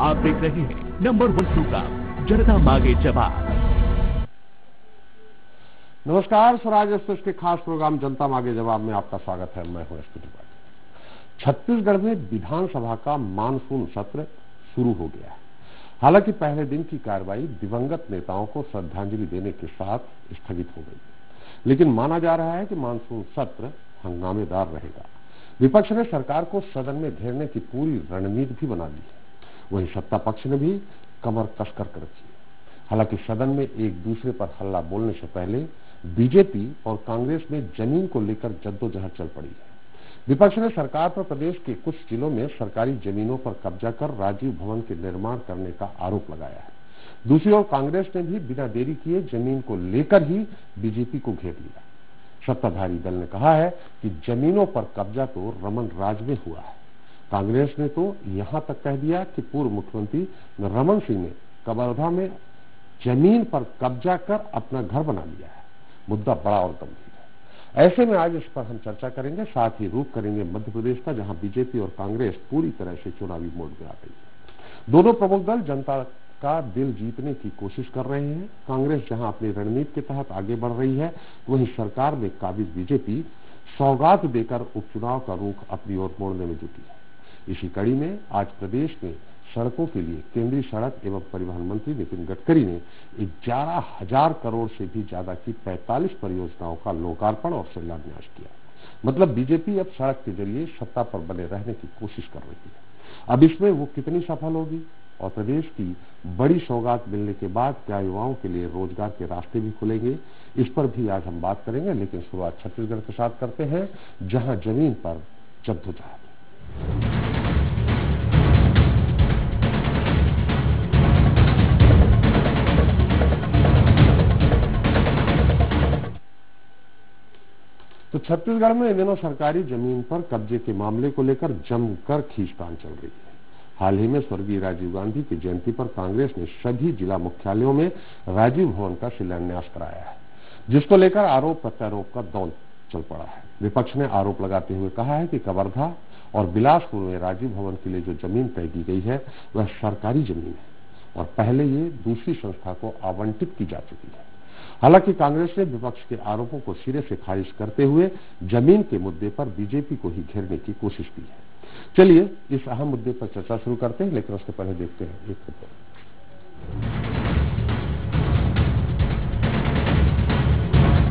आप देख रहे हैं नंबर 1 प्रोग्राम जनता मांगे जवाब। नमस्कार, स्वराज एक्सप्रेस के खास प्रोग्राम जनता मांगे जवाब में आपका स्वागत है। मैं हूं एसपी त्रिपाठी। छत्तीसगढ़ में विधानसभा का मानसून सत्र शुरू हो गया है। हालांकि पहले दिन की कार्रवाई दिवंगत नेताओं को श्रद्धांजलि देने के साथ स्थगित हो गई, लेकिन माना जा रहा है कि मानसून सत्र हंगामेदार रहेगा। विपक्ष ने सरकार को सदन में घेरने की पूरी रणनीति भी बना ली है, वहीं सत्ता पक्ष ने भी कमर कसकर कर रखी है। हालांकि सदन में एक दूसरे पर हल्ला बोलने से पहले बीजेपी और कांग्रेस में जमीन को लेकर जद्दोजहद चल पड़ी है। विपक्ष ने सरकार पर प्रदेश के कुछ जिलों में सरकारी जमीनों पर कब्जा कर राजीव भवन के निर्माण करने का आरोप लगाया है। दूसरी ओर कांग्रेस ने भी बिना देरी किए जमीन को लेकर ही बीजेपी को घेर लिया। सत्ताधारी दल ने कहा है कि जमीनों पर कब्जा तो रमन राज में हुआ है। कांग्रेस ने तो यहां तक कह दिया कि पूर्व मुख्यमंत्री रमन सिंह ने कवर्धा में जमीन पर कब्जा कर अपना घर बना लिया है। मुद्दा बड़ा और गंभीर है। ऐसे में आज इस पर हम चर्चा करेंगे, साथ ही रुख करेंगे मध्य प्रदेश का, जहां बीजेपी और कांग्रेस पूरी तरह से चुनावी मोड में आ गई है। दोनों प्रमुख दल जनता का दिल जीतने की कोशिश कर रहे हैं। कांग्रेस जहां अपनी रणनीति के तहत आगे बढ़ रही है, वहीं सरकार में काबिज बीजेपी सौगात देकर उपचुनाव का रुख अपनी ओर मोड़ने में जुटी है। इसी कड़ी में आज प्रदेश में सड़कों के लिए केंद्रीय सड़क एवं परिवहन मंत्री नितिन गडकरी ने 11,000 करोड़ से भी ज्यादा की 45 परियोजनाओं का लोकार्पण और शिलान्यास किया। मतलब बीजेपी अब सड़क के जरिए सत्ता पर बने रहने की कोशिश कर रही है। अब इसमें वो कितनी सफल होगी और प्रदेश की बड़ी सौगात मिलने के बाद क्या युवाओं के लिए रोजगार के रास्ते भी खुलेंगे, इस पर भी आज हम बात करेंगे। लेकिन शुरुआत छत्तीसगढ़ के साथ करते हैं, जहां जमीन पर जद्दोजहद। तो छत्तीसगढ़ में इन दिनों सरकारी जमीन पर कब्जे के मामले को लेकर जमकर खींचतान चल रही है। हाल ही में स्वर्गीय राजीव गांधी की जयंती पर कांग्रेस ने सभी जिला मुख्यालयों में राजीव भवन का शिलान्यास कराया है, जिसको लेकर आरोप प्रत्यारोप का दौर चल पड़ा है। विपक्ष ने आरोप लगाते हुए कहा है कि कवर्धा और बिलासपुर में राजीव भवन के लिए जो जमीन तय की गई है वह सरकारी जमीन है और पहले ये दूसरी संस्था को आवंटित की जा चुकी है। हालांकि कांग्रेस ने विपक्ष के आरोपों को सिरे से खारिज करते हुए जमीन के मुद्दे पर बीजेपी को ही घेरने की कोशिश की है। चलिए इस अहम मुद्दे पर चर्चा शुरू करते हैं, लेकिन उससे पहले देखते हैं एक रिपोर्ट।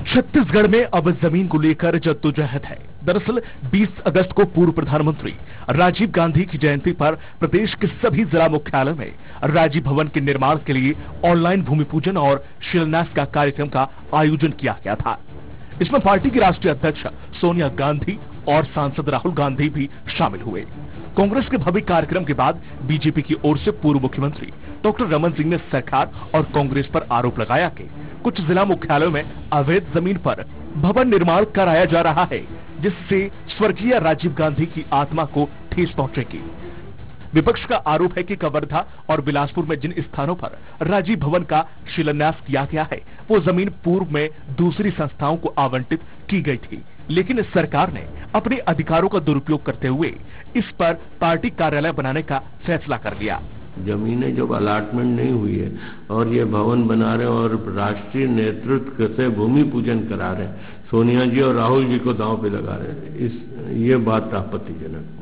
छत्तीसगढ़ में अब जमीन को लेकर जद्दोजहद है। दरअसल 20 अगस्त को पूर्व प्रधानमंत्री राजीव गांधी की जयंती पर प्रदेश के सभी जिला मुख्यालयों में राजीव भवन के निर्माण के लिए ऑनलाइन भूमि पूजन और शिलान्यास का कार्यक्रम का आयोजन किया गया था। इसमें पार्टी की राष्ट्रीय अध्यक्ष सोनिया गांधी और सांसद राहुल गांधी भी शामिल हुए। कांग्रेस के भव्य कार्यक्रम के बाद बीजेपी की ओर से पूर्व मुख्यमंत्री डॉक्टर रमन सिंह ने सरकार और कांग्रेस पर आरोप लगाया कि कुछ जिला मुख्यालयों में अवैध जमीन पर भवन निर्माण कराया जा रहा है, जिससे स्वर्गीय राजीव गांधी की आत्मा को ठेस पहुंचेगी। विपक्ष का आरोप है कि कवर्धा और बिलासपुर में जिन स्थानों पर राजीव भवन का शिलान्यास किया गया है, वो जमीन पूर्व में दूसरी संस्थाओं को आवंटित की गई थी, लेकिन सरकार ने अपने अधिकारों का दुरुपयोग करते हुए इस पर पार्टी कार्यालय बनाने का फैसला कर लिया। जमीनें जब अलॉटमेंट नहीं हुई है और ये भवन बना रहे हैं और राष्ट्रीय नेतृत्व से भूमि पूजन करा रहे हैं, सोनिया जी और राहुल जी को दांव पे लगा रहे हैं, ये बात आपत्तिजनक।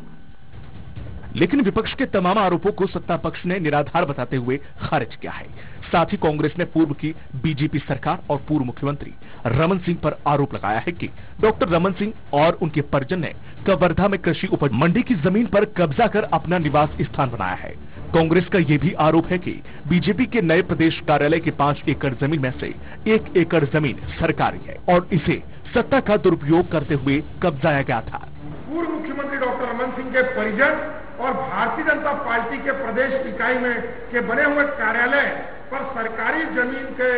लेकिन विपक्ष के तमाम आरोपों को सत्ता पक्ष ने निराधार बताते हुए खारिज किया है। साथ ही कांग्रेस ने पूर्व की बीजेपी सरकार और पूर्व मुख्यमंत्री रमन सिंह पर आरोप लगाया है कि डॉक्टर रमन सिंह और उनके परिजन ने कवर्धा में कृषि उपज मंडी की जमीन पर कब्जा कर अपना निवास स्थान बनाया है। कांग्रेस का यह भी आरोप है कि बीजेपी के नए प्रदेश कार्यालय के 5 एकड़ जमीन में से 1 एकड़ जमीन सरकारी है और इसे सत्ता का दुरुपयोग करते हुए कब्जाया गया था। पूर्व मुख्यमंत्री डॉक्टर रमन सिंह के परिजन और भारतीय जनता पार्टी के प्रदेश इकाई में के बने हुए कार्यालय पर सरकारी जमीन के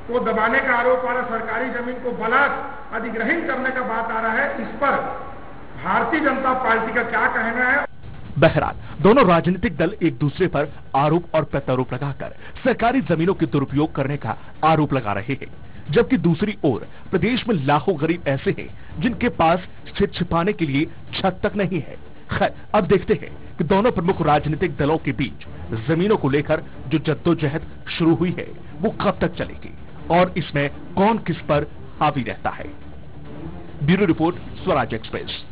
को दबाने का आरोप आ रहा है, सरकारी जमीन को बलात् अधिग्रहण करने का बात आ रहा है। इस पर भारतीय जनता पार्टी का क्या कहना है? बहरहाल दोनों राजनीतिक दल एक दूसरे पर आरोप और प्रत्यारोप लगाकर सरकारी जमीनों के दुरुपयोग करने का आरोप लगा रहे हैं, जबकि दूसरी ओर प्रदेश में लाखों गरीब ऐसे हैं जिनके पास सिर छिपाने के लिए छत तक नहीं है। खैर, अब देखते हैं कि दोनों प्रमुख राजनीतिक दलों के बीच जमीनों को लेकर जो जद्दोजहद शुरू हुई है वो कब तक चलेगी और इसमें कौन किस पर हावी रहता है। Bureau report, Swaraj express.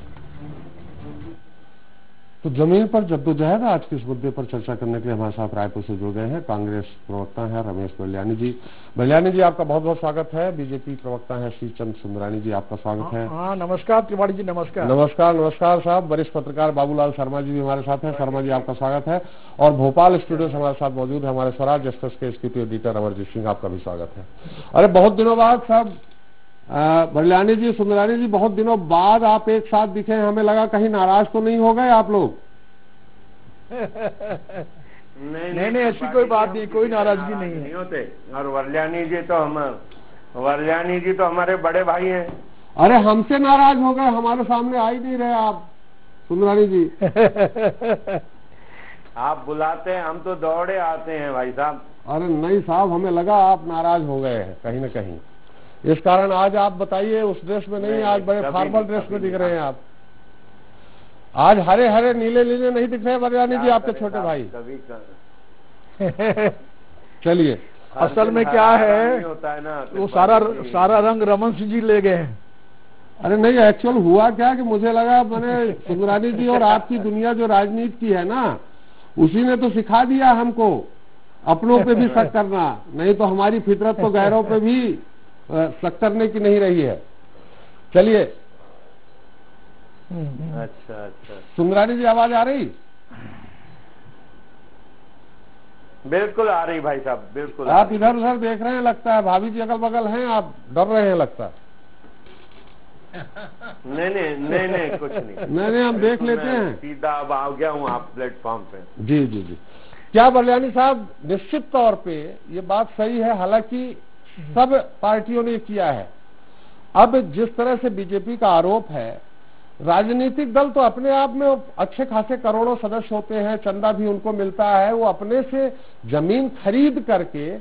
तो जमीन पर जद्दोजहद, आज के इस मुद्दे पर चर्चा करने के लिए हमारे साथ रायपुर से जुड़ गए हैं कांग्रेस प्रवक्ता हैं रमेश बलियानी जी। बलियानी जी, आपका बहुत बहुत स्वागत है। बीजेपी प्रवक्ता हैं श्रीचंद सुंदरानी जी, आपका स्वागत है। हाँ, नमस्कार त्रिपाठी जी, नमस्कार। नमस्कार साहब। वरिष्ठ पत्रकार बाबूलाल शर्मा जी भी हमारे साथ हैं। शर्मा जी, आपका स्वागत है। और भोपाल स्टूडियो से हमारे साथ मौजूद है हमारे स्वराज एक्सप्रेस के एग्जीक्यूटिव एडिटर अमरजीत सिंह, आपका भी स्वागत है। अरे बहुत दिनों बाद साहब, बलियानी जी, सुंदरानी जी, बहुत दिनों बाद आप एक साथ दिखे। हमें लगा कहीं नाराज तो नहीं हो गए आप लोग। नहीं, ऐसी कोई बात नहीं, कोई नाराजगी नहीं होते। और वर्ल्यानी जी तो हमारे बड़े भाई हैं। अरे हमसे नाराज हो गए, हमारे सामने आ ही नहीं रहे आप सुंदरानी जी। आप बुलाते हैं, हम तो दौड़े आते हैं भाई साहब। अरे नहीं साहब, हमें लगा आप नाराज हो गए हैं कहीं न कहीं, इस कारण आज आप बताइए उस ड्रेस में नहीं, आज बड़े फॉर्मल ड्रेस में दिख रहे हैं आप। आज हरे हरे नीले नीले नहीं दिख रहे बलियानी जी, आपके छोटे भाई। चलिए, असल में क्या है, होता है ना, वो सारा रंग रमन सिंह जी ले गए हैं। अरे नहीं, एक्चुअल हुआ क्या कि मुझे लगा मैंने सुंदरानी जी और आपकी दुनिया जो राजनीति की है ना, उसी ने तो सिखा दिया हमको अपनों पे भी शक करना, नहीं तो हमारी फितरत तो गैरों पे भी शक करने की नहीं रही है। चलिए, अच्छा। सुंदरानी जी, आवाज आ रही? बिल्कुल आ रही भाई साहब, बिल्कुल। आप इधर उधर देख रहे हैं लगता है, भाभी जी अगल बगल हैं, आप डर रहे हैं लगता है। नहीं, कुछ नहीं। नहीं, हम देख लेते हैं। सीधा अब आ गया हूँ आप प्लेटफॉर्म पे। जी। क्या बलियानी साहब, निश्चित तौर पे ये बात सही है, हालांकि सब पार्टियों ने किया है। अब जिस तरह से बीजेपी का आरोप है, राजनीतिक दल तो अपने आप में अच्छे खासे करोड़ों सदस्य होते हैं, चंदा भी उनको मिलता है, वो अपने से जमीन खरीद करके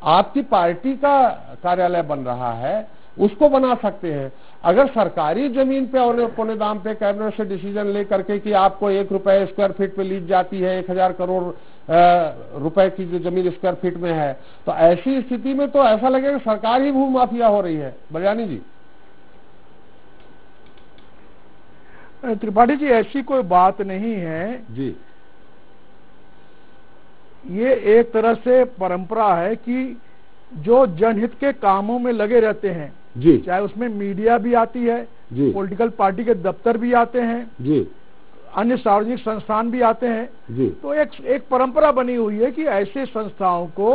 आपकी पार्टी का कार्यालय बन रहा है उसको बना सकते हैं। अगर सरकारी जमीन पे और पौने दाम पे कैबिनेट से डिसीजन ले करके कि आपको 1 रुपए स्क्वायर फीट पे लीज जाती है, 1000 करोड़ रुपए की जो जमीन स्क्वायर फीट में है, तो ऐसी स्थिति में तो ऐसा लगेगा सरकार ही भू माफिया हो रही है। बलियानी जी। त्रिपाठी जी, ऐसी कोई बात नहीं है जी। ये एक तरह से परंपरा है कि जो जनहित के कामों में लगे रहते हैं जी, चाहे उसमें मीडिया भी आती है जी, पॉलिटिकल पार्टी के दफ्तर भी आते हैं जी, अन्य सार्वजनिक संस्थान भी आते हैं जी, तो एक परंपरा बनी हुई है कि ऐसे संस्थाओं को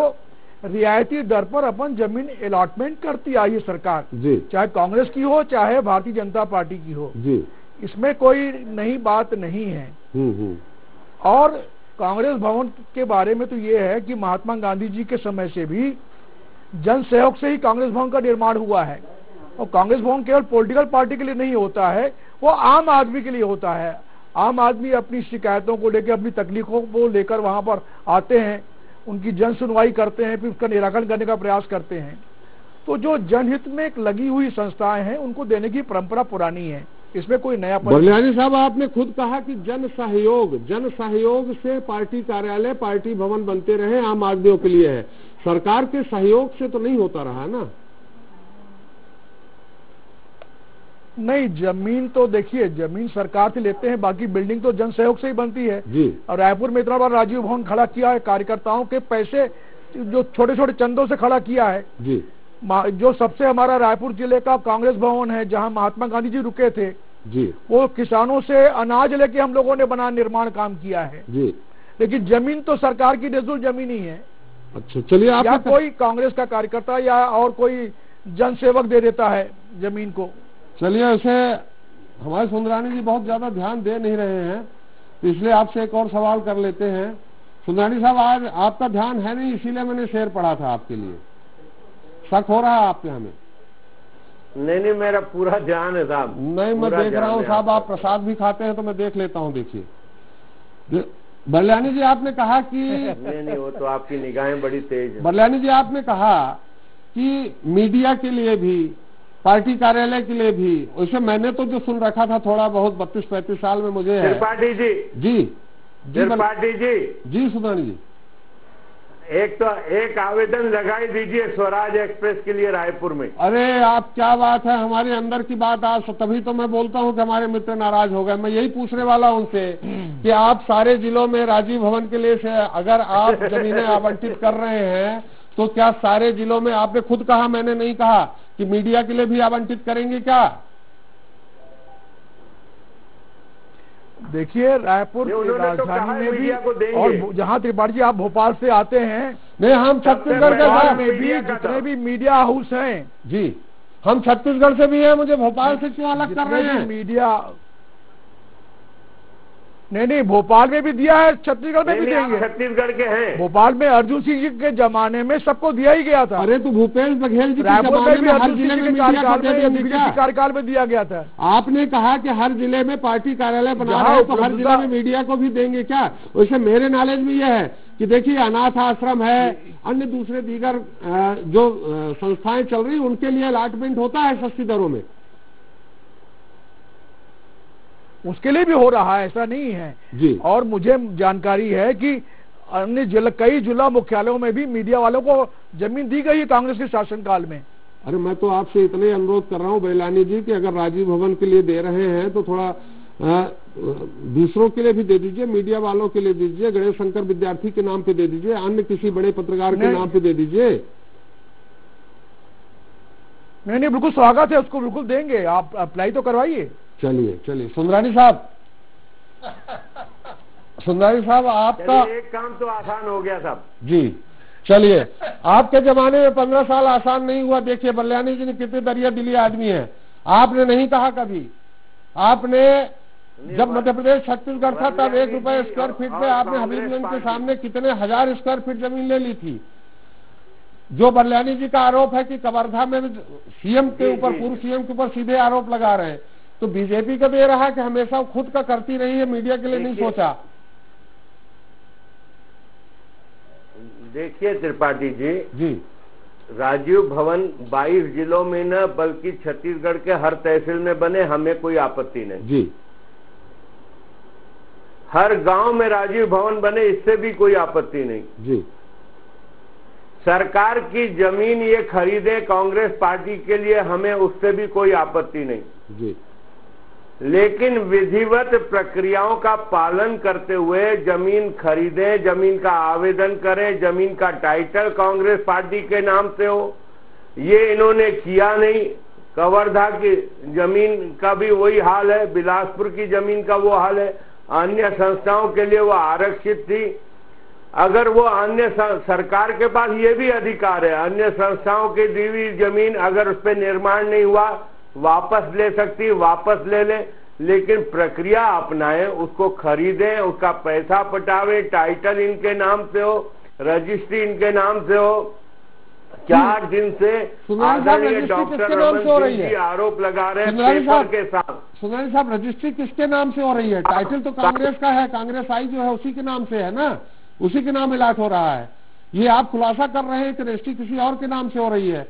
रियायती दर पर अपन जमीन अलॉटमेंट करती आई है सरकार, जी, चाहे कांग्रेस की हो चाहे भारतीय जनता पार्टी की हो, जी, इसमें कोई नई बात नहीं है। और कांग्रेस भवन के बारे में तो ये है कि महात्मा गांधी जी के समय से भी जन सहयोग से ही कांग्रेस भवन का निर्माण हुआ है और कांग्रेस भवन केवल पॉलिटिकल पार्टी के लिए नहीं होता है, वो आम आदमी के लिए होता है। आम आदमी अपनी शिकायतों को लेकर, अपनी तकलीफों को लेकर वहां पर आते हैं, उनकी जन सुनवाई करते हैं, फिर उसका निराकरण करने का प्रयास करते हैं। तो जो जनहित में लगी हुई संस्थाएं हैं उनको देने की परंपरा पुरानी है, इसमें कोई नया। बलियानी साहब, आपने खुद कहा कि जन सहयोग से पार्टी कार्यालय, पार्टी भवन बनते रहे, आम आदमियों के लिए है, सरकार के सहयोग से तो नहीं होता रहा ना? नहीं, जमीन तो देखिए, जमीन सरकार से लेते हैं, बाकी बिल्डिंग तो जन सहयोग से ही बनती है जी। और रायपुर में इतना बड़ा राजीव भवन खड़ा किया है, कार्यकर्ताओं के पैसे जो छोटे छोटे चंदों से खड़ा किया है जी। जो सबसे हमारा रायपुर जिले का कांग्रेस भवन है जहां महात्मा गांधी जी रुके थे जी, वो किसानों से अनाज लेके हम लोगों ने बना निर्माण काम किया है जी। लेकिन जमीन तो सरकार की निःशुल्क जमीन ही है। अच्छा, चलिए, आप या कोई कांग्रेस का कार्यकर्ता या और कोई जनसेवक दे देता है जमीन को। चलिए, उसे हमारे सुंदरानी जी बहुत ज्यादा ध्यान दे नहीं रहे हैं, तो इसलिए आपसे एक और सवाल कर लेते हैं। सुंदरानी साहब, आज आपका ध्यान है नहीं, इसीलिए मैंने शेर पढ़ा था आपके लिए। शक हो रहा है आप पे हमें? नहीं, मेरा पूरा ध्यान है साहब। नहीं, मैं देख रहा हूँ साहब, आप प्रसाद भी खाते हैं तो मैं देख लेता हूँ। देखिए बलियानी जी, आपने कहा कि नहीं, वो तो आपकी निगाहें बड़ी तेज है। बलियानी जी, आपने कहा कि मीडिया के लिए भी पार्टी कार्यालय के लिए भी। वैसे मैंने तो जो सुन रखा था थोड़ा बहुत 32-35 साल में मुझे है। त्रिपाठी जी जी त्रिपाठी जी सुधानी जी, एक आवेदन लगाई दीजिए स्वराज एक्सप्रेस के लिए रायपुर में। अरे आप क्या बात है, हमारे अंदर की बात आज, तभी तो मैं बोलता हूं कि हमारे मित्र नाराज हो गए। मैं यही पूछने वाला हूं उनसे कि आप सारे जिलों में राजीव भवन के लिए से अगर आप जमीनें आवंटित कर रहे हैं तो क्या सारे जिलों में, आपने खुद कहा, मैंने नहीं कहा, कि मीडिया के लिए भी आवंटित करेंगे क्या? देखिए रायपुर की राजधानी में भी, और जहां त्रिपाठी जी आप भोपाल से आते हैं, नहीं हम छत्तीसगढ़ के साथ में भी जितने भी मीडिया हाउस हैं जी, हम छत्तीसगढ़ से भी हैं, मुझे भोपाल से क्यों अलग कर रहे हैं? मीडिया नहीं, भोपाल में भी दिया है, छत्तीसगढ़ में भी देंगे। छत्तीसगढ़ के हैं, भोपाल में अर्जुन सिंह जी के जमाने में सबको दिया ही गया था। अरे तो भूपेश बघेल जी के रायपुर में भी हर जिले में कार्यकाल में दिया गया था। आपने कहा कि हर जिले में पार्टी कार्यालय बना रहे हैं, तो हर जिले में मीडिया को भी देंगे क्या? वैसे मेरे नॉलेज में यह है कि देखिए अनाथ आश्रम है, अन्य दूसरे दीगर जो संस्थाएं चल रही उनके लिए अलॉटमेंट होता है सस्ती दरों में, उसके लिए भी हो रहा है, ऐसा नहीं है जी। और मुझे जानकारी है कि अन्य कई जिला मुख्यालयों में भी मीडिया वालों को जमीन दी गई है कांग्रेस के शासनकाल में। अरे मैं तो आपसे इतने अनुरोध कर रहा हूं बैलानी जी कि अगर राजीव भवन के लिए दे रहे हैं तो थोड़ा दूसरों के लिए भी दे दीजिए, मीडिया वालों के लिए दीजिए, गणेश शंकर विद्यार्थी के नाम पे दे दीजिए, अन्य किसी बड़े पत्रकार के नाम पे दे दीजिए। नहीं, बिल्कुल स्वागत है, उसको बिल्कुल देंगे, आप अप्लाई तो करवाइए। चलिए सुंदरानी साहब आपका एक काम तो आसान हो गया साहब जी। चलिए आपके जमाने में 15 साल आसान नहीं हुआ। देखिए बल्यानी जी ने कितने दरिया दिली आदमी है। आपने नहीं कहा कभी, आपने जब मध्य प्रदेश छत्तीसगढ़ था तब 1 रुपए स्क्वायर फीट पे आपने हबीबगंज के सामने कितने 1000 स्क्वायर फीट जमीन ले ली थी। जो बल्यानी जी का आरोप है कि कवर्धा में सीएम के ऊपर, पूर्व सीएम के ऊपर सीधे आरोप लगा रहे हैं, तो बीजेपी का दे रहा है कि हमेशा खुद का करती रही है, मीडिया के लिए नहीं सोचा। देखिए त्रिपाठी जी, जी राजीव भवन 22 जिलों में न बल्कि छत्तीसगढ़ के हर तहसील में बने, हमें कोई आपत्ति नहीं जी। हर गांव में राजीव भवन बने, इससे भी कोई आपत्ति नहीं जी। सरकार की जमीन ये खरीदे कांग्रेस पार्टी के लिए, हमें उससे भी कोई आपत्ति नहीं जी। लेकिन विधिवत प्रक्रियाओं का पालन करते हुए जमीन खरीदें, जमीन का आवेदन करें, जमीन का टाइटल कांग्रेस पार्टी के नाम से हो, ये इन्होंने किया नहीं। कवर्धा की जमीन का भी वही हाल है, बिलासपुर की जमीन का वो हाल है। अन्य संस्थाओं के लिए वो आरक्षित थी। अगर वो अन्य सरकार के पास ये भी अधिकार है, अन्य संस्थाओं की दी हुई जमीन अगर उस पर निर्माण नहीं हुआ वापस ले सकती, वापस ले ले, लेकिन प्रक्रिया अपनाएं, उसको खरीदें, उसका पैसा पटावे, टाइटल इनके नाम से हो, रजिस्ट्री इनके नाम से हो। 4 दिन से आदरणीय डॉक्टर रमन सिंह जी आरोप लगा रहे हैं पेपर के साथ। सुनानी साहब, रजिस्ट्री किसके नाम से हो रही है? टाइटल तो कांग्रेस का है, कांग्रेस आई जो है उसी के नाम से है ना, उसी के नाम इलाट हो रहा है। ये आप खुलासा कर रहे हैं कि रजिस्ट्री किसी और के नाम से हो रही है।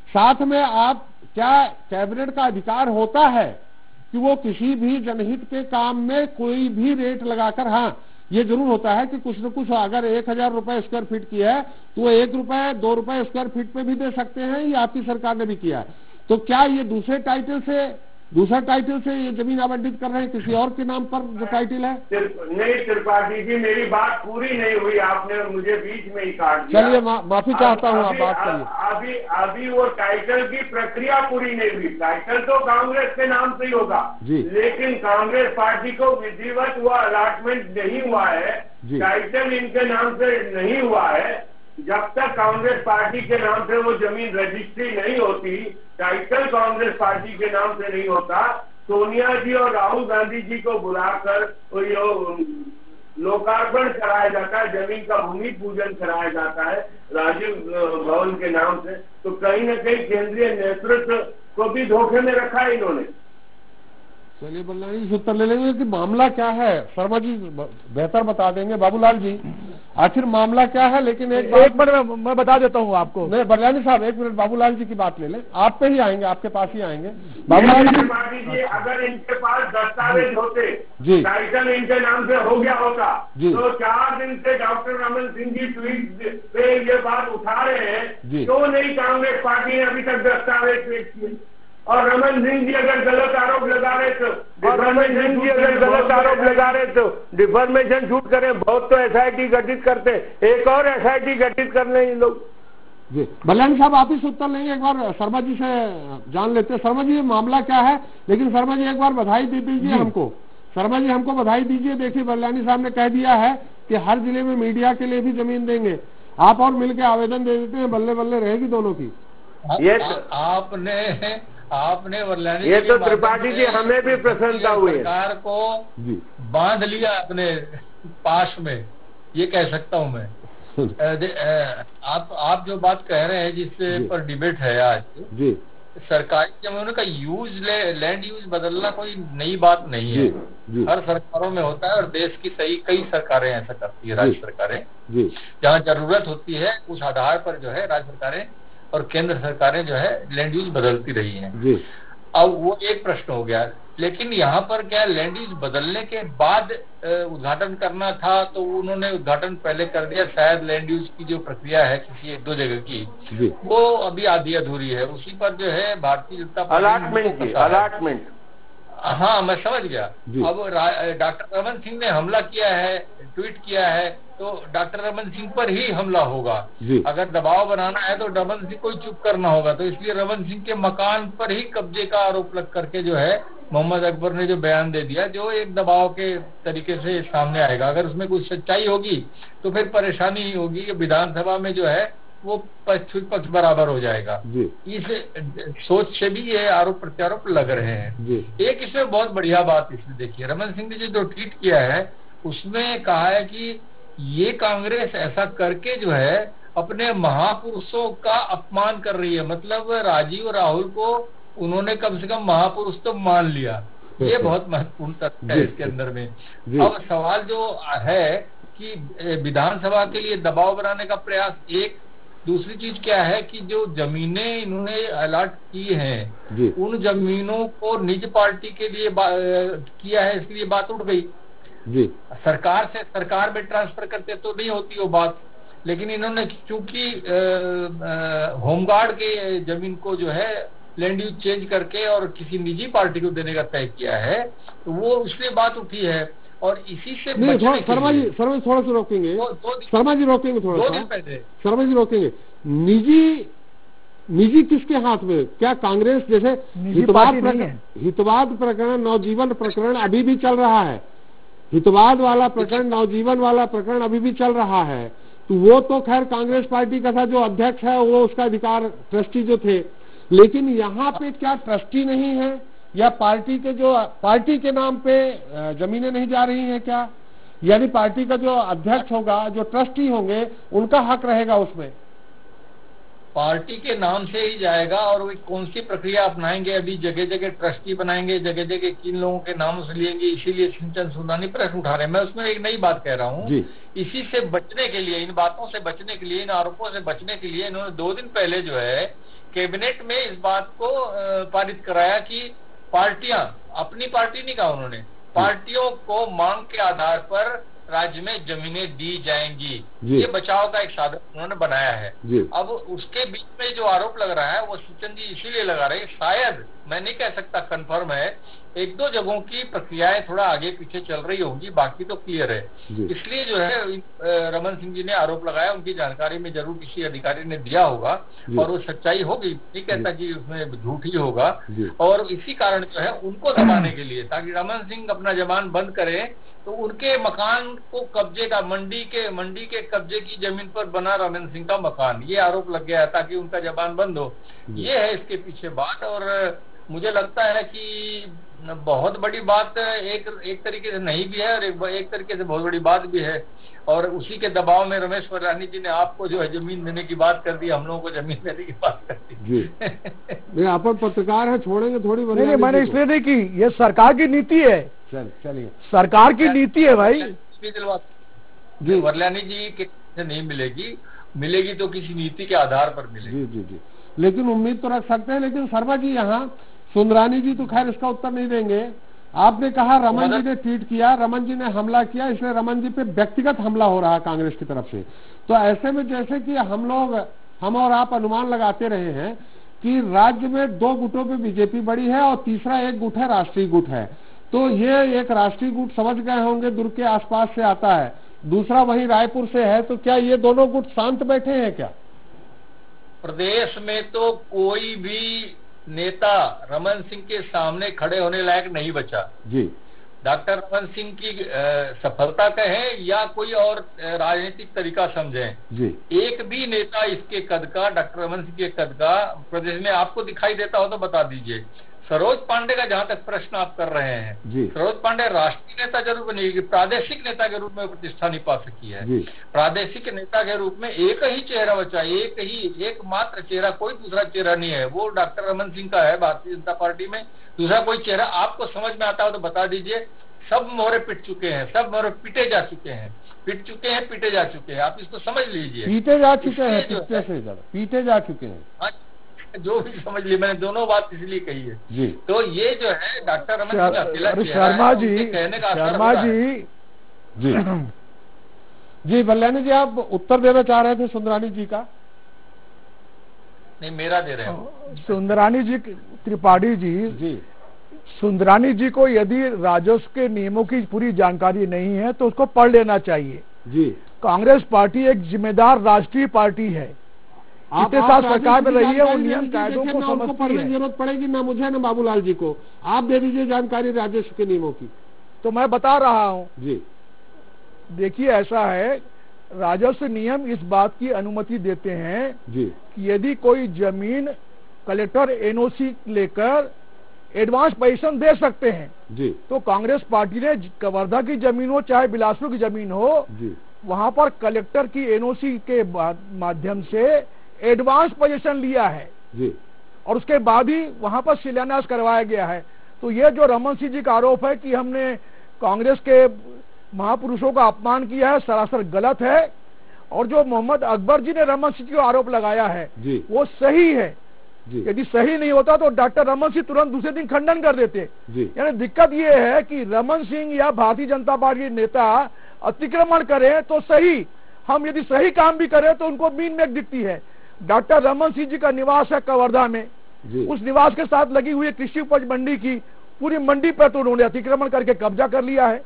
साथ में आप, क्या कैबिनेट का अधिकार होता है कि वो किसी भी जनहित के काम में कोई भी रेट लगाकर, हाँ ये जरूर होता है कि कुछ न कुछ, अगर 1000 रुपए स्क्वायर फीट की है तो वो 1 रुपए 2 रुपए स्क्वायर फीट पे भी दे सकते हैं, ये आपकी सरकार ने भी किया है। तो क्या ये दूसरा टाइटल से ये जमीन आवंटित कर रहे हैं किसी और के नाम पर जो टाइटल है? नहीं त्रिपाठी जी, मेरी बात पूरी नहीं हुई, आपने मुझे बीच में ही काट दिया। चलिए माफी चाहता हूँ, आप बात करिए। अभी वो टाइटल की प्रक्रिया पूरी नहीं हुई। टाइटल तो कांग्रेस के नाम से ही होगा, लेकिन कांग्रेस पार्टी को विधिवत वो अलॉटमेंट नहीं हुआ है, टाइटल इनके नाम से नहीं हुआ है। जब तक कांग्रेस पार्टी के नाम से वो जमीन रजिस्ट्री नहीं होती, टाइटल कांग्रेस पार्टी के नाम से नहीं होता, सोनिया जी और राहुल गांधी जी को बुलाकर लोकार्पण कराया जाता है, जमीन का भूमि पूजन कराया जाता है राजीव भवन के नाम से, तो कहीं न कहीं केंद्रीय नेतृत्व को भी धोखे में रखा है इन्होंने। चलिए बल्लानी जी उत्तर ले लेंगे कि मामला क्या है, शर्मा जी बेहतर बता देंगे। बाबूलाल जी, आखिर मामला क्या है। लेकिन एक मिनट मैं बता देता हूँ आपको। नहीं बरलानी साहब, एक मिनट बाबूलाल जी की बात ले लें, आप पे ही आएंगे, आपके पास ही आएंगे। बाबूलाल जी, अगर इनके पास दस्तावेज होते जी, टाइटल इनके नाम से हो गया होता जी, तो 4 दिन से डॉक्टर रमन सिंह जी ट्वीट पे ये बात उठा रहे हैं, क्यों नहीं कांग्रेस पार्टी ने अभी तक दस्तावेज पेश किए। और रमन सिंह जी अगर गलत आरोप लगा रहे तो डिफॉर्मेशन शूट करें। बहुत तो SIT गठित करते, एक और SIT गठित कर लें इन लोग। जी बल्यानी साहब, आप ही उत्तर लेंगे, एक बार शर्मा जी से जान लेते हैं। शर्मा जी, ये मामला क्या है? लेकिन शर्मा जी एक बार बधाई दे दीजिए हमको। शर्मा जी हमको बधाई दीजिए। देखिए बल्यानी साहब ने कह दिया है कि हर जिले में मीडिया के लिए भी जमीन देंगे। आप और मिलकर आवेदन दे देते हैं, बल्ले बल्ले रहेगी दोनों की। ये आपने वरलानी, ये तो त्रिपाठी जी हमें भी प्रसन्नता हुई, सरकार को बांध लिया अपने पास में, ये कह सकता हूं मैं। आप जो बात कह रहे हैं जिससे पर डिबेट है आज जी, सरकारी जमीनों का यूज, लैंड यूज बदलना कोई नई बात नहीं है। हर सरकारों में होता है और देश की कई सरकारें ऐसा करती है, राज्य सरकारें जहाँ जरूरत होती है उस आधार पर जो है राज्य सरकारें और केंद्र सरकारें जो है लैंड यूज बदलती रही हैं। अब वो एक प्रश्न हो गया। लेकिन यहाँ पर क्या लैंड यूज बदलने के बाद उद्घाटन करना था तो उन्होंने उद्घाटन पहले कर दिया। शायद लैंड यूज की जो प्रक्रिया है किसी 1-2 जगह की वो अभी आधी अधूरी है, उसी पर जो है भारतीय जनता पार्टी अलॉटमेंट। हाँ मैं समझ गया। अब डॉक्टर रमन सिंह ने हमला किया है, ट्वीट किया है, तो डॉक्टर रमन सिंह पर ही हमला होगा। अगर दबाव बनाना है तो रमन सिंह को ही चुप करना होगा। तो इसलिए रमन सिंह के मकान पर ही कब्जे का आरोप लग करके जो है मोहम्मद अकबर ने जो बयान दे दिया, जो एक दबाव के तरीके से सामने आएगा। अगर उसमें कुछ सच्चाई होगी तो फिर परेशानी ही होगी कि विधानसभा में जो है वो पक्ष बराबर हो जाएगा। इस सोच से भी ये आरोप प्रत्यारोप लग रहे हैं। एक इसमें बहुत बढ़िया बात इसमें देखिए, रमन सिंह ने जो ट्वीट किया है उसमें कहा है कि ये कांग्रेस ऐसा करके जो है अपने महापुरुषों का अपमान कर रही है। मतलब राजीव राहुल को उन्होंने कम से कम महापुरुष तो मान लिया। ये बहुत महत्वपूर्ण तथ्य है इसके अंदर में। अब सवाल जो है कि विधानसभा के लिए दबाव बनाने का प्रयास, एक दूसरी चीज क्या है कि जो जमीनें इन्होंने अलॉट की हैं उन जमीनों को निज पार्टी के लिए किया है, इसके लिए बात उठ गई। सरकार से सरकार में ट्रांसफर करते तो नहीं होती वो बात, लेकिन इन्होंने चूंकि होमगार्ड के जमीन को जो है लैंड यूज चेंज करके और किसी निजी पार्टी को देने का तय किया है तो वो इसलिए बात उठी है। और इसी से शर्मा जी थोड़ा सा रोकेंगे, शर्मा जी रोकेंगे थोड़ा सा, शर्मा जी रोकेंगे। निजी किसके हाथ में? क्या कांग्रेस जैसे हितवाद प्रकरण, नवजीवन प्रकरण अभी भी चल रहा है, हितवाद वाला प्रकरण, नवजीवन वाला प्रकरण अभी भी चल रहा है, तो वो तो खैर कांग्रेस पार्टी का था, जो अध्यक्ष है वो उसका अधिकार, ट्रस्टी जो थे। लेकिन यहाँ पे क्या ट्रस्टी नहीं है या पार्टी के नाम पे जमीनें नहीं जा रही हैं क्या? यानी पार्टी का जो अध्यक्ष होगा, जो ट्रस्टी होंगे, उनका हक रहेगा उसमें? पार्टी के नाम से ही जाएगा। और वो कौन सी प्रक्रिया अपनाएंगे, अभी जगह जगह ट्रस्टी बनाएंगे, जगह जगह किन लोगों के नाम से लेंगे, इसीलिए सिंचन सुनानी प्रश्न उठा रहे हैं। मैं उसमें एक नई बात कह रहा हूँ, इसी से बचने के लिए, इन बातों से बचने के लिए, इन आरोपों से बचने के लिए इन्होंने 2 दिन पहले जो है कैबिनेट में इस बात को पारित कराया कि पार्टियां, अपनी पार्टी नहीं कहा उन्होंने, पार्टियों को मांग के आधार पर राज्य में जमीनें दी जाएंगी। ये बचाव का एक साधन उन्होंने बनाया है। अब उसके बीच में जो आरोप लग रहा है वो सिंचन जी इसीलिए लगा रहे हैं, शायद, मैं नहीं कह सकता कंफर्म है, 1-2 जगहों की प्रक्रियाएं थोड़ा आगे पीछे चल रही होंगी, बाकी तो क्लियर है। इसलिए जो है रमन सिंह जी ने आरोप लगाया, उनकी जानकारी में जरूर किसी अधिकारी ने दिया होगा और वो सच्चाई होगी, नहीं कहता कि उसमें झूठ ही होगा। और इसी कारण जो है उनको दबाने के लिए, ताकि रमन सिंह अपना जबान बंद करें तो उनके मकान को कब्जे का, मंडी के कब्जे की जमीन पर बना रमन सिंह का मकान, ये आरोप लग गया है ताकि उनका जबान बंद हो। ये है इसके पीछे बात। और मुझे लगता है कि बहुत बड़ी बात एक तरीके से नहीं भी है और एक तरीके से बहुत बड़ी बात भी है। और उसी के दबाव में रमेश वरलानी जी ने आपको जो है जमीन देने की बात कर दी, हम लोगों को जमीन देने की बात कर दी। आप पत्रकार है, छोड़ेंगे थोड़ी। नहीं, मैंने इसलिए नहीं की, ये सरकार की नीति है। चलिए, सरकार की नीति है भाई। वर्ल्यानी जी के से नहीं मिलेगी, मिलेगी तो किसी नीति के आधार पर मिलेगी। जी जी जी, लेकिन उम्मीद तो रख सकते हैं। लेकिन शर्मा जी, यहाँ सुंदरानी जी तो खैर इसका उत्तर नहीं देंगे। आपने कहा रमन जी ने ट्वीट किया, रमन जी ने हमला किया, इसलिए रमन जी पे व्यक्तिगत हमला हो रहा है कांग्रेस की तरफ से। तो ऐसे में जैसे कि हम और आप अनुमान लगाते रहे हैं कि राज्य में 2 गुटों पे बीजेपी बड़ी है और तीसरा एक गुट है राष्ट्रीय गुट है। तो ये एक राष्ट्रीय गुट समझ गए होंगे दुर्ग के आसपास से आता है, दूसरा वही रायपुर से है। तो क्या ये दोनों गुट शांत बैठे हैं क्या? प्रदेश में तो कोई भी नेता रमन सिंह के सामने खड़े होने लायक नहीं बचा जी। डॉक्टर रमन सिंह की सफलता कहें या कोई और राजनीतिक तरीका समझें जी, एक भी नेता इसके कद का, डॉक्टर रमन सिंह के कद का प्रदेश में आपको दिखाई देता हो तो बता दीजिए। सरोज पांडे का जहां तक प्रश्न आप कर रहे हैं जी, सरोज पांडे राष्ट्रीय नेता जरूर बनेगी, प्रादेशिक नेता के रूप में प्रतिष्ठा नहीं पा सकी है जी। प्रादेशिक नेता के रूप में एक ही चेहरा बचा, एकमात्र चेहरा, कोई दूसरा चेहरा नहीं है, वो डॉक्टर रमन सिंह का है भारतीय जनता पार्टी में। दूसरा कोई चेहरा आपको समझ में आता हो तो बता दीजिए। सब मोहरे पिट चुके हैं, सब मोहरे पीटे जा चुके हैं, पीटे जा चुके हैं, आप इसको समझ लीजिए। पीटे जा चुके हैं, पीटे जा चुके हैं, जो भी समझ ली, मैंने दोनों बात इसलिए कही है जी। तो ये जो है डॉक्टर रमन सिंह अकेला शर्मा जी, कहने का शर्मा जी जी जी, बल्यानी जी आप उत्तर देना चाह रहे थे सुंदरानी जी का? नहीं, मेरा दे रहे हैं सुंदरानी जी, त्रिपाठी जी, सुंदरानी जी को यदि राजस्व के नियमों की पूरी जानकारी नहीं है तो उसको पढ़ लेना चाहिए जी। कांग्रेस पार्टी एक जिम्मेदार राष्ट्रीय पार्टी है, इतने साल सरकार में रही है, वो नियम कायदों को समझती है। जरूरत पड़ेगी ना मुझे ना बाबूलाल जी को, आप दे दीजिए जानकारी राजस्व के नियमों की। तो मैं बता रहा हूँ जी। देखिए, ऐसा है, राजस्व नियम इस बात की अनुमति देते हैं जी कि यदि कोई जमीन कलेक्टर एनओसी लेकर एडवांस पोजीशन दे सकते हैं जी, तो कांग्रेस पार्टी ने कवर्धा की जमीन हो चाहे बिलासपुर की जमीन हो जी, वहां पर कलेक्टर की एनओसी के माध्यम से एडवांस पोजीशन लिया है जी, और उसके बाद ही वहां पर शिलान्यास करवाया गया है। तो ये जो रमन सिंह जी का आरोप है कि हमने कांग्रेस के महापुरुषों का अपमान किया है, सरासर गलत है। और जो मोहम्मद अकबर जी ने रमन सिंह को आरोप लगाया है वो सही है। यदि सही नहीं होता तो डॉक्टर रमन सिंह तुरंत दूसरे दिन खंडन कर देते। यानी दिक्कत ये है कि रमन सिंह या भारतीय जनता पार्टी के नेता अतिक्रमण करें तो सही, हम यदि सही काम भी करें तो उनको मीन में दिखती है। डॉक्टर रमन सिंह जी का निवास है कवर्धा में, उस निवास के साथ लगी हुई कृषि उपज मंडी की पूरी मंडी पर तो उन्होंने अतिक्रमण करके कब्जा कर लिया है।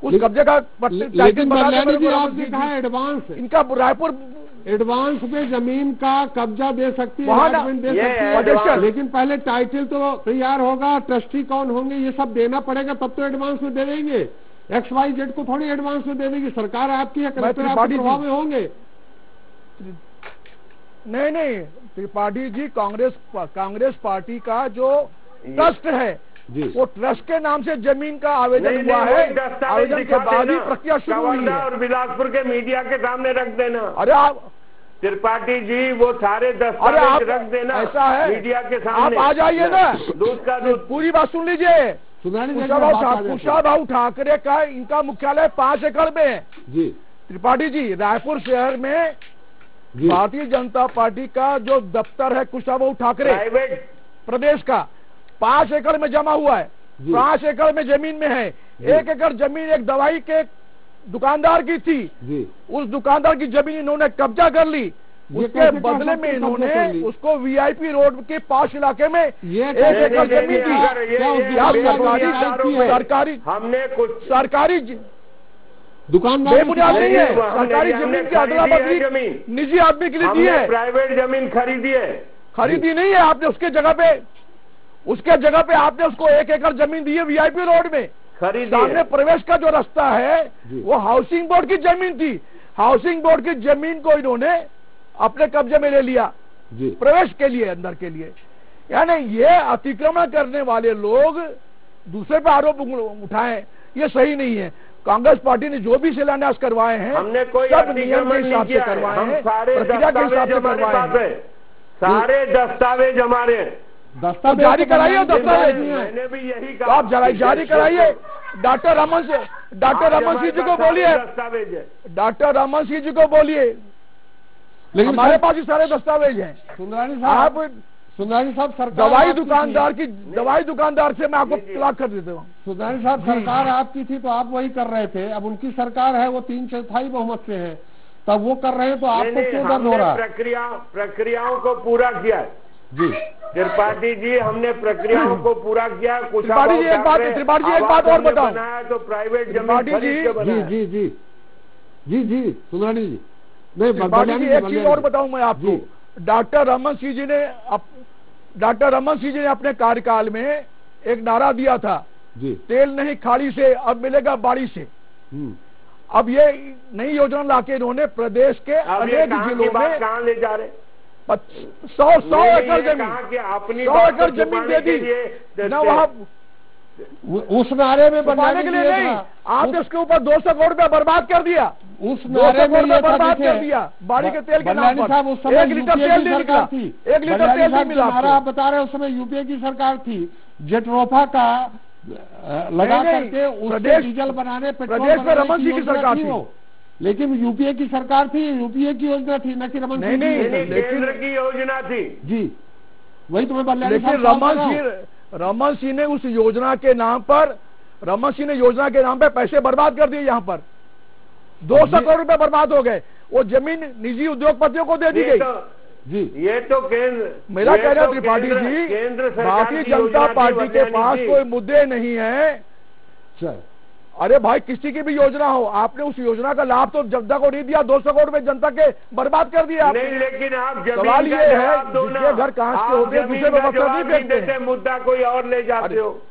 उस कब्जे का लेकिन आपने कहा एडवांस, इनका रायपुर एडवांस में जमीन का कब्जा दे सकती है, लेकिन पहले टाइटल तो तैयार होगा, ट्रस्टी कौन होंगे ये सब देना पड़ेगा, तब तो एडवांस में दे देंगे। XYZ को थोड़ी एडवांस में दे देंगे, सरकार आपकी है, कलेक्टर आपके प्रभाव में होंगे। नहीं, त्रिपाठी जी, कांग्रेस पार्टी का जो ट्रस्ट है वो ट्रस्ट के नाम से जमीन का आवेदन हुआ है, आवेदन के बाद ही प्रक्रिया शुरू हुई है। और बिलासपुर के मीडिया के सामने रख देना। अरे आप त्रिपाठी जी वो सारे दस्तावेज रख देना, ऐसा है मीडिया के सामने। आप आ जाइए ना, दूध का दूध। पूरी बात सुन लीजिए। कुशाभाऊ ठाकरे का इनका मुख्यालय 5 एकड़ में है जी। त्रिपाठी जी, रायपुर शहर में भारतीय जनता पार्टी का जो दफ्तर है कुशाभाऊ ठाकरे प्रदेश का 5 एकड़ में जमा हुआ है। 5 एकड़ में जमीन में है। 1 एकड़ जमीन एक दवाई के दुकानदार की थी जी। उस दुकानदार की जमीन इन्होंने कब्जा कर ली, उसके बदले में इन्होंने उसको VIP रोड के पास इलाके में 1 एकड़ जमीन दी। सरकारी, हमने कुछ सरकारी दुकानदार बेबुनियाद नहीं है, सरकारी जमीन की अदला बदली निजी आदमी के लिए दी है। प्राइवेट जमीन खरीदी नहीं है आपने, उसके जगह पे आपने उसको 1 एकड़ जमीन दी है VIP रोड में। सामने प्रवेश का जो रास्ता है वो हाउसिंग बोर्ड की जमीन थी, हाउसिंग बोर्ड की जमीन को इन्होंने अपने कब्जे में ले लिया प्रवेश के लिए, अंदर के लिए। यानी ये अतिक्रमण करने वाले लोग दूसरे पे आरोप उठाएं, ये सही नहीं है। कांग्रेस पार्टी ने जो भी शिलान्यास करवाए हैं हमने कोई सब नियम के हिसाब से करवाए हैं, प्रक्रिया के हिसाब से करवाए हैं। सारे दस्तावेज हमारे जारी कराइए, दस्तावेज मैंने भी यही कहा, आप जारी कराइए। डॉक्टर रमन से डॉक्टर रमन सिंह जी को बोलिए, दस्तावेज है। डॉक्टर रमन सिंह जी को बोलिए, लेकिन हमारे पास ही सारे दस्तावेज हैं। सुंदरानी साहब सरकार दवाई दुकानदार से मैं आपको तलाक कर देता हूँ। सुंदरानी साहब सरकार आपकी थी तो आप वही कर रहे थे, अब उनकी सरकार है, वो 3/4 बहुमत से है, तब वो कर रहे हैं तो आपको क्यों दर्द हो रहा है? प्रक्रियाओं को पूरा किया जी त्रिपाठी जी, हमने प्रक्रियाओं को पूरा किया। त्रिपाठी जी एक बात और बताओ, बनाया तो प्राइवेट जी सुंदरानी जी नहीं, एक चीज और बताऊं मैं आपको, डॉक्टर रमन सिंह जी ने अपने कार्यकाल में एक नारा दिया था जी, तेल नहीं खाड़ी से अब मिलेगा बाड़ी से। अब ये नई योजना लाके इन्होंने प्रदेश के अनेक जिलों में कहाँ ले जा रहे 100 एकड़ जमीन, 100 एकड़ जमीन दे दी ना, वहाँ उस नारे में बनाने के लिए नहीं, आपने उसके ऊपर 200 करोड़ रुपया बर्बाद कर दिया, उस नारे में बर्बाद कर दिया बाड़ी के तेल के नाम पर। उस समय 1 लीटर तेल नहीं निकला, 1 लीटर तेल नहीं मिला। आप बता रहे हैं उस समय यूपीए की सरकार थी, जेट्रोफा का लगा करके उससे डीजल बनाने, प्रदेश में रमन सिंह की सरकार थी, लेकिन यूपीए की सरकार थी, यूपीए की योजना थी, न कि रमन सिंह केंद्र की योजना थी जी। वही तुम्हें बदला। लेकिन रमन सिंह ने उस योजना के नाम पर पैसे बर्बाद कर दिए। यहाँ पर 200 करोड़ रुपए बर्बाद हो गए, वो जमीन निजी उद्योगपतियों को दे दी गई जी। ये तो केंद्र, मेरा कहना है त्रिपाठी जी, भारतीय जनता पार्टी के पास कोई मुद्दे नहीं है। अरे भाई, किसी की भी योजना हो, आपने उस योजना का लाभ तो जनता को नहीं दिया, 200 करोड़ रुपए जनता के बर्बाद कर दिया नहीं। लेकिन आप सवाल ये है, जिसके घर कांच के होते हैं दूसरे व्यवस्था नहीं फेंकते, मुद्दा कोई और ले जाते हो।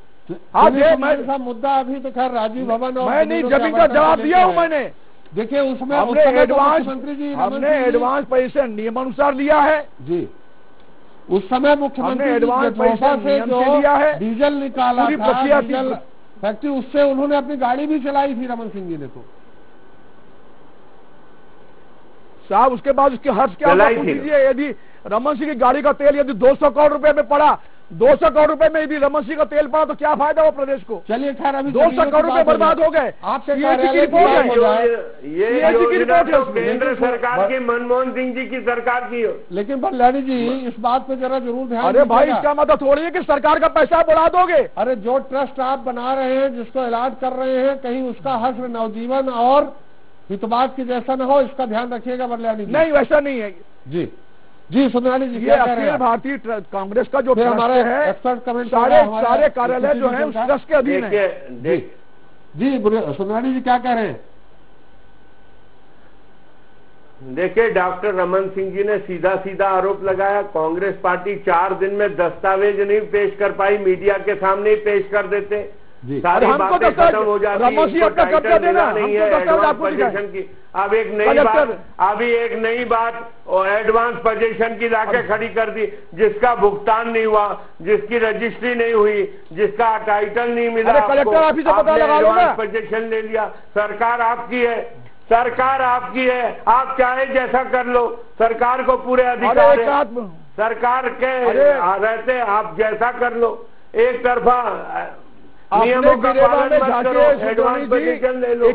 हाँ जी, मैं मुद्दा अभी तो खैर राजीव भवन और मैं नहीं, जमीन का जवाब दिया हूँ मैंने। देखिए उसमें हमने एडवांस पैसे नियमानुसार लिया है जी। उस समय मुख्यमंत्री एडवांस पैसा से जो लिया है, डीजल निकाला था, डीजल फैक्ट्री, उससे उन्होंने अपनी गाड़ी भी चलाई थी रमन सिंह जी ने। तो साहब उसके बाद उसके हर्ष क्या कीजिए, यदि रमन सिंह की गाड़ी का तेल यदि 200 करोड़ रुपए में पड़ा, 200 करोड़ रुपए में यदि रमन सिंह का तेल पड़ा तो क्या फायदा हो प्रदेश को? चलिए खैर, अभी 200 करोड़ रुपए बर्बाद हो गए। आपसे ये रिपोर्ट है केंद्र सरकार की, मनमोहन सिंह जी की सरकार की हो। लेकिन बल्लानी जी इस बात पे जरा जरूर ध्यान। अरे भाई, इसका मतलब थोड़ी है कि सरकार का पैसा बढ़ा दोगे। अरे जो ट्रस्ट आप बना रहे हैं, जिसको इलाज कर रहे हैं, कहीं उसका हश्र नवजीवन और हितबाद की जैसा न हो, इसका ध्यान रखिएगा बल्लानी जी। नहीं, वैसा नहीं है जी सुंदरानी जी, क्या कह रहे हैं? भारतीय कांग्रेस का जो हमारा है, एक्सपर्ट कमेंट सारे कार्यालय जो है उस ट्रस्ट के अधीन है। जी सुंदरानी जी क्या कह रहे हैं? देखिए, डॉक्टर रमन सिंह जी ने सीधा आरोप लगाया, कांग्रेस पार्टी 4 दिन में दस्तावेज नहीं पेश कर पाई, मीडिया के सामने ही पेश कर देते, सारी बातें खत्म हो जाती है, टाइटल मिला नहीं है एडवांस पोजीशन की। अब एक नई बात एडवांस पोजीशन की लाके खड़ी कर दी, जिसका भुगतान नहीं हुआ, जिसकी रजिस्ट्री नहीं हुई, जिसका टाइटल नहीं मिला, एडवांस पोजीशन ले लिया। सरकार आपकी है, आप चाहे जैसा कर लो, सरकार को पूरे अधिकार है, सरकार के रहते आप जैसा कर लो, एक तरफा नियमों का पालन मत करो, एडवांस पोजीशन ले लो।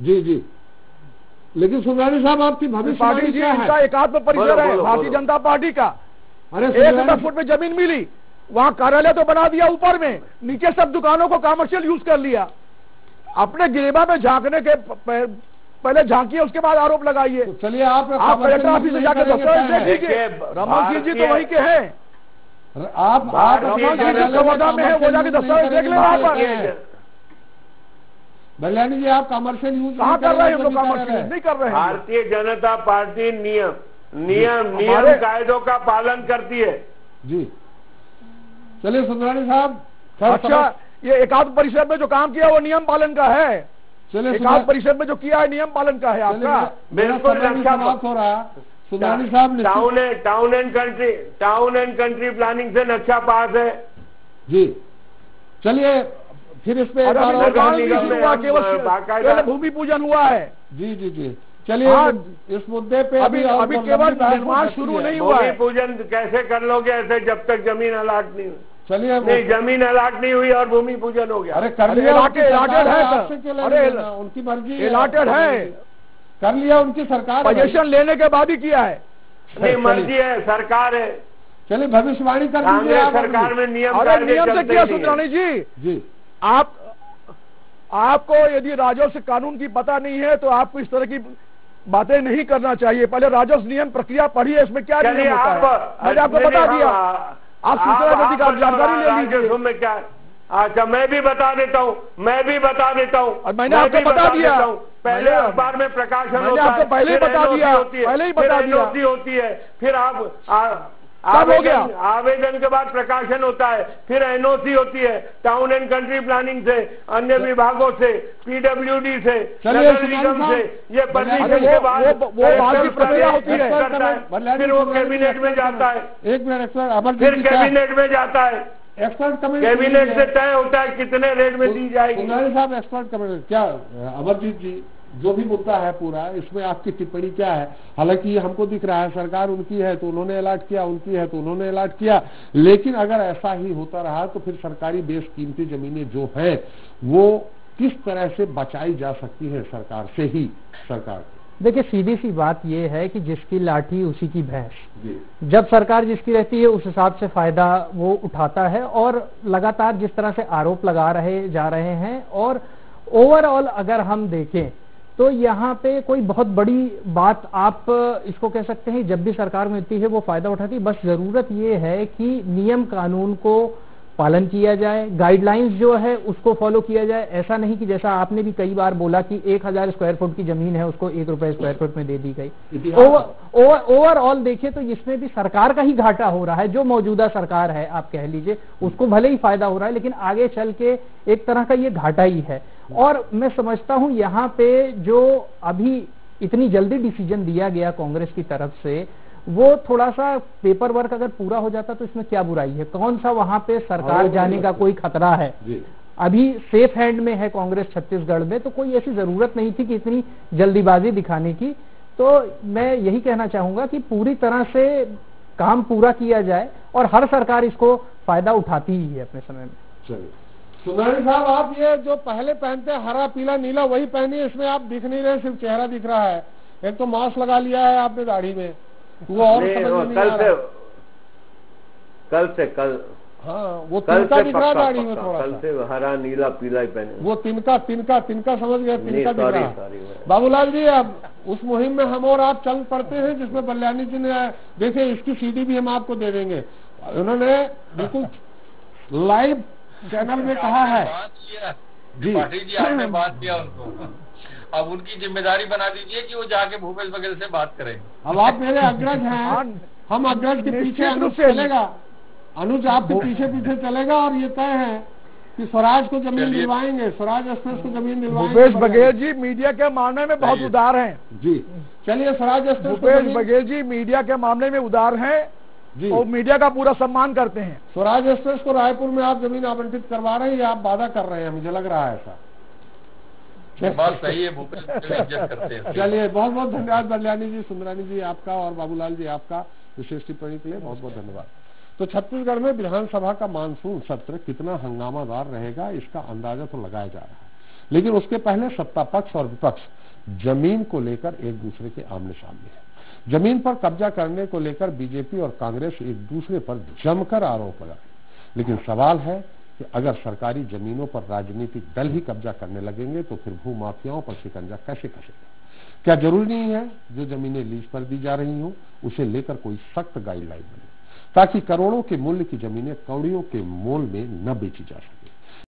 जी लेकिन सुंदरानी साहब, आपकी भविष्यवाणी क्या है? एकात्म परिसर है भारतीय जनता पार्टी का। अरे 1 फुट में जमीन मिली, वहाँ कार्यालय तो बना दिया ऊपर में, नीचे सब दुकानों को कमर्शियल यूज कर लिया। अपने गिरेबा में झांकने के पहले झांकिए, उसके बाद आरोप लगाइए। तो चलिए आप कलेक्टर ऑफिस में जाकर दस्तावेज देख लीजिए, रमन सिंह जी तो वहीं के हैं। आप रमन सिंह जो कवर्धा में है, वो जाके दस्तावेज देख ले वहाँ पर। बल्लानी जी, आप कमर्शियल यूज कहाँ कर रहे हैं? हम लोग कमर्शियल नहीं कर रहे हैं। भारतीय जनता पार्टी नियम कायदों का पालन करती है जी। चलिए सुंदरानी साहब, अच्छा, ये एकात्म परिषद में जो काम किया वो नियम पालन का है। चलिए, एकात्म परिषद में जो किया है नियम पालन का है आपका। बिल्कुल समाप्त हो रहा। सुंदरानी साहब, टाउन एंड कंट्री प्लानिंग से नक्शा पास है जी। चलिए फिर इस पे केवल भूमि पूजन हुआ है जी। चलिए इस मुद्दे पे अभी केवल निर्माण शुरू नहीं हुआ है। भूमि पूजन कैसे कर लोगे ऐसे, जब तक जमीन अलाट नहीं? चलिए नहीं, जमीन अलाट नहीं हुई और भूमि पूजन हो गया। अरे कर लिया, अलाटेड है आपसे क्यों ले लेना? उनकी मर्जी, अलाटेड है, कर लिया, उनकी सरकार, पोजीशन लेने के बाद ही किया है। नहीं, मर्जी है, सरकार है। चलिए भविष्यवाणी कर दीजिए आप। सरकार में नियम से किया सुंदरानी जी। आपको यदि राजस्व कानून की पता नहीं है तो आपको इस तरह की बातें नहीं करना चाहिए। पहले राजस्व नियम प्रक्रिया पढ़िए, इसमें क्या नियम होता है, मैंने आपको बता दिया। आप सूचना अधिकार जानकारी ले लीजिए। में क्या, अच्छा मैं भी बता देता हूँ, और मैंने आपको बता दिया, पहले अखबार में प्रकाशन होता है, मैंने आपको पहले ही बता दिया, पहले ही बता दिया होती है, फिर आप सब हो गया, आवेदन के बाद प्रकाशन होता है, फिर एनओसी होती है, टाउन एंड कंट्री प्लानिंग से, अन्य विभागों से, पीडब्ल्यूडी से, नगर निगम से, ये परमिशन के बाद वो बात की प्रक्रिया होती है, फिर वो कैबिनेट में जाता है। एक मिनट सर, फिर कैबिनेट में जाता है, एक्सपर्ट कमेटी, कैबिनेट से तय होता है कितने रेट में दी जाएगी। साहब एक्सपर्ट कमेटी क्या, अमरजीत जी जो भी मुद्दा है पूरा, इसमें आपकी टिप्पणी क्या है? हालांकि हमको दिख रहा है सरकार उनकी है तो उन्होंने अलॉट किया, उनकी है तो उन्होंने अलॉट किया, लेकिन अगर ऐसा ही होता रहा तो फिर सरकारी बेशकीमती जमीनें जो हैं वो किस तरह से बचाई जा सकती है सरकार से ही? सरकार देखिए, सीधी सी बात यह है कि जिसकी लाठी उसी की भैंस। जब सरकार जिसकी रहती है उस हिसाब से फायदा वो उठाता है, और लगातार जिस तरह से आरोप लगा जा रहे हैं, और ओवरऑल अगर हम देखें तो यहाँ पे कोई बहुत बड़ी बात आप इसको कह सकते हैं, जब भी सरकार मिलती है वो फायदा उठाती है। बस जरूरत ये है कि नियम कानून को पालन किया जाए, गाइडलाइंस जो है उसको फॉलो किया जाए। ऐसा नहीं कि जैसा आपने भी कई बार बोला कि 1000 स्क्वायर फुट की जमीन है उसको 1 रुपए स्क्वायर फुट में दे दी गई। ओवरऑल देखिए तो इसमें भी सरकार का ही घाटा हो रहा है। जो मौजूदा सरकार है आप कह लीजिए उसको भले ही फायदा हो रहा है, लेकिन आगे चल के एक तरह का ये घाटा ही है। और मैं समझता हूं यहाँ पे जो अभी इतनी जल्दी डिसीजन दिया गया कांग्रेस की तरफ से, वो थोड़ा सा पेपर वर्क अगर पूरा हो जाता तो इसमें क्या बुराई है? कौन सा वहां पे सरकार जाने का कोई खतरा है? अभी सेफ हैंड में है कांग्रेस छत्तीसगढ़ में, तो कोई ऐसी जरूरत नहीं थी कि इतनी जल्दीबाजी दिखाने की। तो मैं यही कहना चाहूंगा कि पूरी तरह से काम पूरा किया जाए, और हर सरकार इसको फायदा उठाती ही है अपने समय में। चलिए सुंदरानी साहब, आप ये जो पहले पहनते हरा पीला नीला वही पहनिए, इसमें आप दिख नहीं रहे, सिर्फ चेहरा दिख रहा है। एक तो मास्क लगा लिया है आपने दाढ़ी में, वो और कल हाँ वो तिनका दिख रहा दाढ़ी में, थोड़ा कल से हरा नीला पीला ही पहने, वो तिनका समझ गए, तिनका दिख रहा है। बाबूलाल जी, अब उस मुहिम में हम और आप चल पड़ते हैं जिसमें बल्यानी जी ने, देखिए इसकी सीडी भी हम आपको दे देंगे, उन्होंने बिल्कुल लाइव चैनल में कहा है जी। पाटिल जी आपने बात किया उनको, अब उनकी जिम्मेदारी बना दीजिए कि वो जाके भूपेश बघेल से बात करें। अब आप मेरे अग्रज हैं, हम अग्रज के पीछे अनुज चलेगा, अनुज आपके पीछे चलेगा, और ये तय है कि स्वराज को जमीन दिलवाएंगे, स्वराज एक्सप्रेस को जमीन दिलवाएंगे। भूपेश बघेल जी मीडिया के मामले में बहुत उदार हैं जी। चलिए स्वराज एक्सप्रेस, भूपेश बघेल जी मीडिया के मामले में उदार हैं जी, और मीडिया का पूरा सम्मान करते हैं। स्वराज एक्सप्रेस को रायपुर में आप जमीन आवंटित करवा रहे हैं या आप वादा कर रहे हैं? मुझे लग रहा है ऐसा। बात सही है, भूपेश इज्जत करते हैं। चलिए बहुत बहुत धन्यवाद बल्यानी जी, सुंदरानी जी आपका, और बाबूलाल जी आपका विशेष टिप्पणी के लिए बहुत बहुत धन्यवाद। तो छत्तीसगढ़ में विधानसभा का मानसून सत्र कितना हंगामादार रहेगा इसका अंदाजा तो लगाया जा रहा है, लेकिन उसके पहले सत्ता पक्ष और विपक्ष जमीन को लेकर एक दूसरे के आमने सामने है। जमीन पर कब्जा करने को लेकर बीजेपी और कांग्रेस एक दूसरे पर जमकर आरोप लगा रहे, लेकिन सवाल है कि अगर सरकारी जमीनों पर राजनीतिक दल ही कब्जा करने लगेंगे तो फिर भूमाफियाओं पर शिकंजा कैसे कसेगा? क्या जरूरी नहीं है जो जमीनें लीज पर दी जा रही हों उसे लेकर कोई सख्त गाइडलाइन बने, ताकि करोड़ों के मूल्य की जमीनें कौड़ियों के मोल में न बेची जा सके?